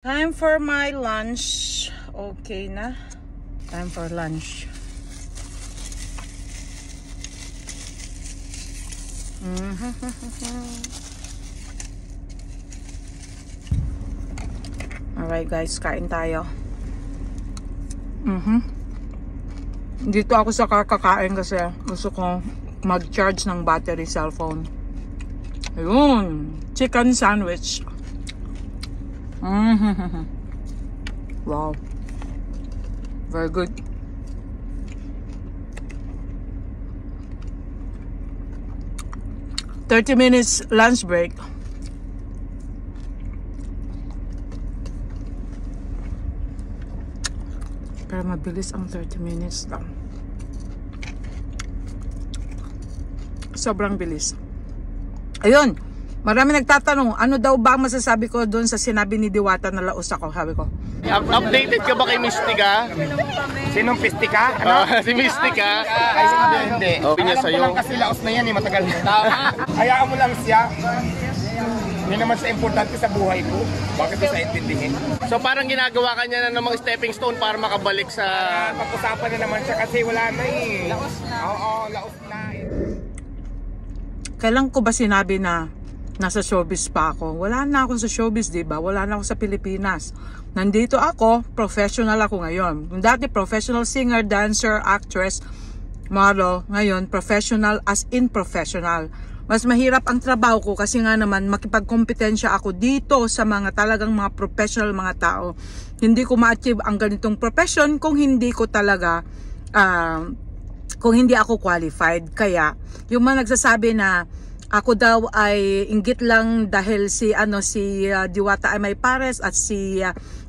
Time for my lunch. Okay na. Time for lunch. Alright guys, kain tayo. Dito ako sa kakain kasi gusto ko mag-charge ng battery cellphone. Ayun, chicken sandwich. Wow, very good. "30 minutes lunch break." Pero mabilis ang 30 minutes lang. Sobrang bilis. Ayun, marami nagtatanong, ano daw ba masasabi ko doon sa sinabi ni Diwata na laos ako? Sabi ko, updated ka ba kay Mystica? Sinong Pistika? Ano? Si Mystica? Ay, hindi. Okay niya Alam ko sa'yo. lang kasi laos na yan eh, matagal na. Hayaan mo lang siya. Hindi naman siya importante sa buhay ko. Bakit ko sa intindihin? So parang ginagawa ka niya na ng mga stepping stone para makabalik sa... Pag-usapan na naman siya kasi wala na eh. Laos na? Oo, laos na. kailan ko ba sinabi na nasa showbiz pa ako? Wala na ako sa showbiz, diba? Wala na ako sa Pilipinas. Nandito ako, professional ako ngayon. Dati professional singer, dancer, actress, model. Ngayon, professional as in professional. Mas mahirap ang trabaho ko kasi nga naman makipagkompetensya ako dito sa mga talagang mga professional mga tao. Hindi ko ma-achieve ang ganitong profession kung hindi ko talaga kung hindi ako qualified. Kaya yung mga nagsasabi na ako daw ay inggit lang dahil si Diwata ay may pares at si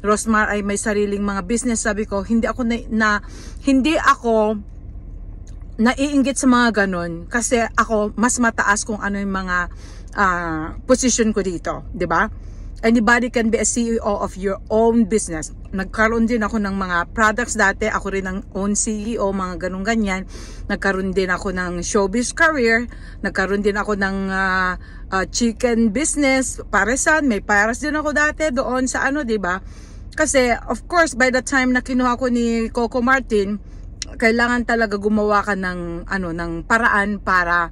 Rosmar ay may sariling mga business, sabi ko hindi ako hindi ako naiinggit sa mga ganon kasi ako mas mataas kung ano yung mga position ko dito, 'di ba? Anybody can be a CEO of your own business. Nagkaroon din ako ng mga products dati. Ako rin ang own CEO, mga ganun ganyan. Nagkaroon din ako ng showbiz career. Nagkaroon din ako ng chicken business. Paresan, may pares din ako dati doon sa diba? Kasi of course, by the time na kinuha ko ni Coco Martin, kailangan talaga gumawa ka ng ng paraan para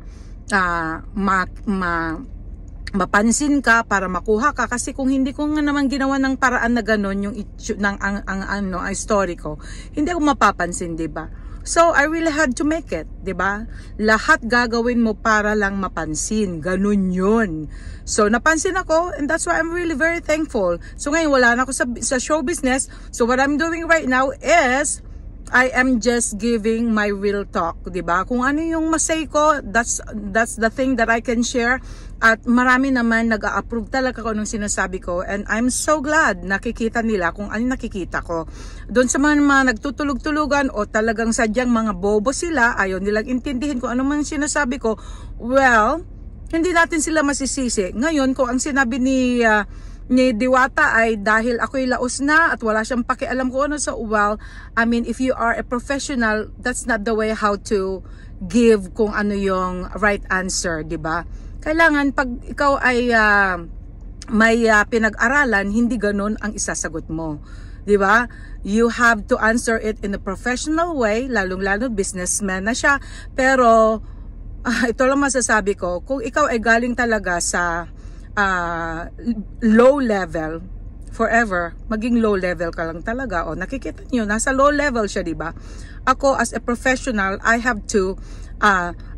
mapansin ka, para makuha ka, kasi kung hindi ko nga naman ginawa ng paraan na ganon yung ang story ko, hindi ako mapapansin, 'di ba? So I really had to make it, 'di ba? Lahat gagawin mo para lang mapansin, ganun 'yun. So napansin ako, and that's why I'm really very thankful. So ngayon wala na ako sa show business. So what I'm doing right now is I am just giving my real talk, 'di ba? Kung ano yung masay ko, that's the thing that I can share. At marami naman nag-a-approve talaga ko nung sinasabi ko, and I'm so glad nakikita nila kung ano nakikita ko. Doon sa mga nagtutulog-tulugan o talagang sadyang mga bobo sila, ayaw nilang intindihin kung ano man sinasabi ko, well, hindi natin sila masisisi. Ngayon, kung ang sinabi ni Diwata ay dahil ako'y laos na at wala siyang pakialam kung ano, so well, I mean, if you are a professional, that's not the way how to give kung ano yung right answer, di ba? Kailangan pag ikaw ay may pinag-aralan, hindi ganun ang isasagot mo, di ba? You have to answer it in a professional way, lalong-lalo businessman na siya. Pero ito lang masasabi ko, kung ikaw ay galing talaga sa low level, forever, maging low level ka lang talaga. O nakikita niyo, nasa low level siya, di ba? Ako as a professional, I have to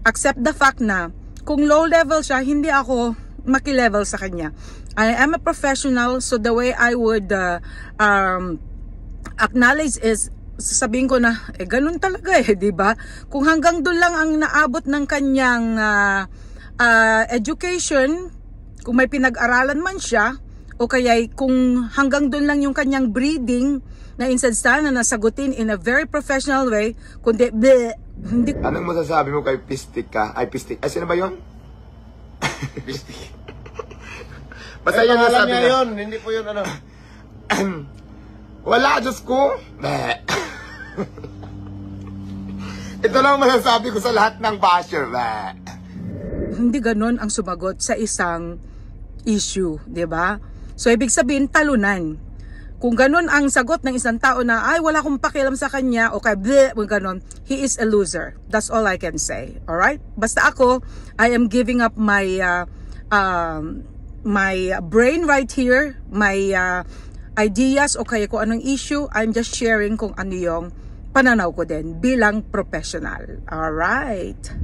accept the fact na kung low level siya, hindi ako maki-level sa kanya. I am a professional, so the way I would acknowledge is, sasabihin ko na, ganun talaga di ba? Kung hanggang doon lang ang naabot ng kanyang education, kung may pinag-aralan man siya, o kaya kung hanggang doon lang yung kanyang breeding, na instead sana nasagutin in a very professional way, kundi hindi. Anong masasabi mo kay Pistika? Ay, Pistik. Ay, sino ba yun? Pistik. Basta yan nasabi niya na. Yun, hindi po yun Wala, Diyos ko. Ito lang masasabi ko sa lahat ng basher. Hindi ganon ang sumagot sa isang issue, 'di ba? So ibig sabihin talunan. kung ganun ang sagot ng isang tao na, ay, wala akong pakialam sa kanya, o kaya, bleh, ganun, he is a loser. That's all I can say. Alright? Basta ako, I am giving up my, my brain right here, my ideas, o kaya kung anong issue, I'm just sharing kung ano yung pananaw ko din bilang professional. Alright?